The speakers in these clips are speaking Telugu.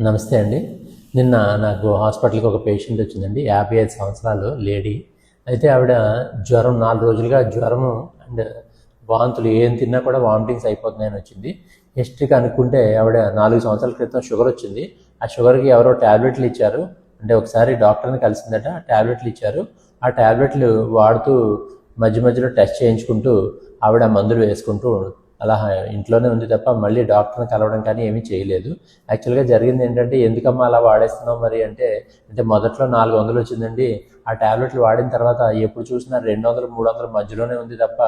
నమస్తే అండి. నిన్న నాకు హాస్పిటల్‌కి ఒక పేషెంట్ వచ్చిందండి. 55 సంవత్సరాలు లేడీ. అయితే ఆవిడ జ్వరం 4 రోజులుగా జ్వరము అండ్ వాంతులు ఏం తిన్నా కూడా వామిటింగ్స్ అయిపోతున్నాయని వచ్చింది. హిస్టరీ కనుక్కుంటే ఆవిడ 4 సంవత్సరాల క్రితం షుగర్ వచ్చింది. ఆ షుగర్‌కి ఎవరో టాబ్లెట్లు ఇచ్చారు. అంటే ఒకసారి డాక్టర్‌ని కలిసిందట. టాబ్లెట్లు ఇచ్చారు. ఆ టాబ్లెట్లు వాడుతూ మధ్య మధ్యలో టెస్ట్ చేయించుకుంటూ ఆవిడ మందులు వేసుకుంటూ అలా ఇంట్లోనే ఉంది తప్ప మళ్ళీ డాక్టర్ని కలవడం కానీ ఏమీ చేయలేదు. యాక్చువల్గా జరిగింది ఏంటంటే, ఎందుకమ్మా అలా వాడేస్తున్నావు మరి అంటే మొదట్లో 400 వచ్చిందండి. ఆ టాబ్లెట్లు వాడిన తర్వాత ఎప్పుడు చూసినా 200, 300 మధ్యలోనే ఉంది తప్ప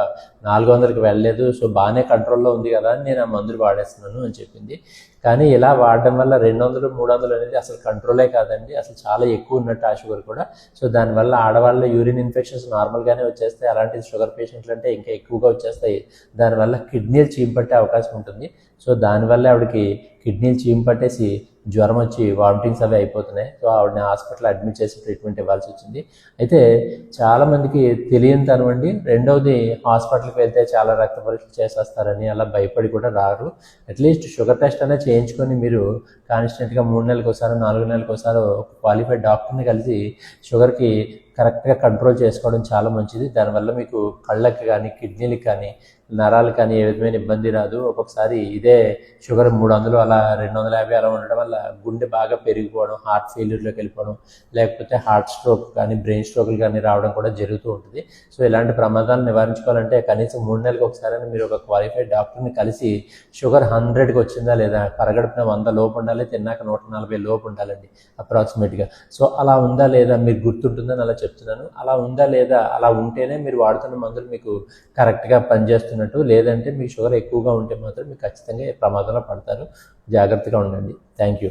400కి వెళ్ళలేదు. సో బాగానే కంట్రోల్లో ఉంది కదా అని నేను ఆ మందులు వాడేస్తున్నాను అని చెప్పింది. కానీ ఇలా వాడడం వల్ల 200, 300 అనేది అసలు కంట్రోలే కాదండి. అసలు చాలా ఎక్కువ ఉన్నట్టు ఆ షుగర్ కూడా. సో దానివల్ల ఆడవాళ్ళ యూరిన్ ఇన్ఫెక్షన్స్ నార్మల్గానే వచ్చేస్తాయి. అలాంటిది షుగర్ పేషెంట్లు అంటే ఇంకా ఎక్కువగా వచ్చేస్తాయి. దానివల్ల కిడ్నీలు చీము పట్టే అవకాశం ఉంటుంది. సో దానివల్ల ఆవిడకి కిడ్నీలు చీము పట్టేసి జ్వరం వచ్చి వామిటింగ్స్ అవి అయిపోతున్నాయి. సో ఆవిడని హాస్పిటల్ అడ్మిట్ చేసి ట్రీట్మెంట్ ఇవ్వాల్సి వచ్చింది. అయితే చాలామందికి తెలియని తనవండి. రెండవది, హాస్పిటల్కి వెళ్తే చాలా రక్త పరీక్షలు చేసేస్తారని అలా భయపడి కూడా రారు. అట్లీస్ట్ షుగర్ టెస్ట్ అనేది చేయించుకొని మీరు కాన్స్టెంట్గా 3 నెలలకు ఒకసారి, 4 నెలలకు ఒకసారి ఒక క్వాలిఫైడ్ డాక్టర్ని కలిసి షుగర్కి కరెక్ట్గా కంట్రోల్ చేసుకోవడం చాలా మంచిది. దానివల్ల మీకు కళ్ళకి కానీ, కిడ్నీలకు కానీ, నరాలు కానీ ఏ విధమైన ఇబ్బంది రాదు. ఒక్కొక్కసారి ఇదే షుగర్ 300 అలా 250 అలా ఉండడం వల్ల గుండె బాగా పెరిగిపోవడం, హార్ట్ ఫెయిల్యూర్లోకి వెళ్ళిపోవడం, లేకపోతే హార్ట్ స్ట్రోక్ కానీ, బ్రెయిన్ స్ట్రోక్లు కానీ రావడం కూడా జరుగుతూ ఉంటుంది. సో ఇలాంటి ప్రమాదాలను నివారించుకోవాలంటే కనీసం 3 నెలలకు ఒకసారి మీరు ఒక క్వాలిఫైడ్ డాక్టర్ని కలిసి షుగర్ 100కి వచ్చిందా లేదా, పరగడుపున 100 లోపు ఉండాలి, తిన్నాక 140 లోపు ఉండాలండి అప్రాక్సిమేట్గా. సో అలా ఉందా లేదా మీకు గుర్తుంటుందని అలా చెప్తున్నాను. అలా ఉందా లేదా, అలా ఉంటేనే మీరు వాడుతున్న మందులు మీకు కరెక్ట్గా పనిచేస్తున్నట్టు. లేదంటే మీ షుగర్ ఎక్కువగా ఉంటే మాత్రం మీకు ఖచ్చితంగా ప్రమాదంలో పడతారు. జాగ్రత్తగా ఉండండి. Thank you.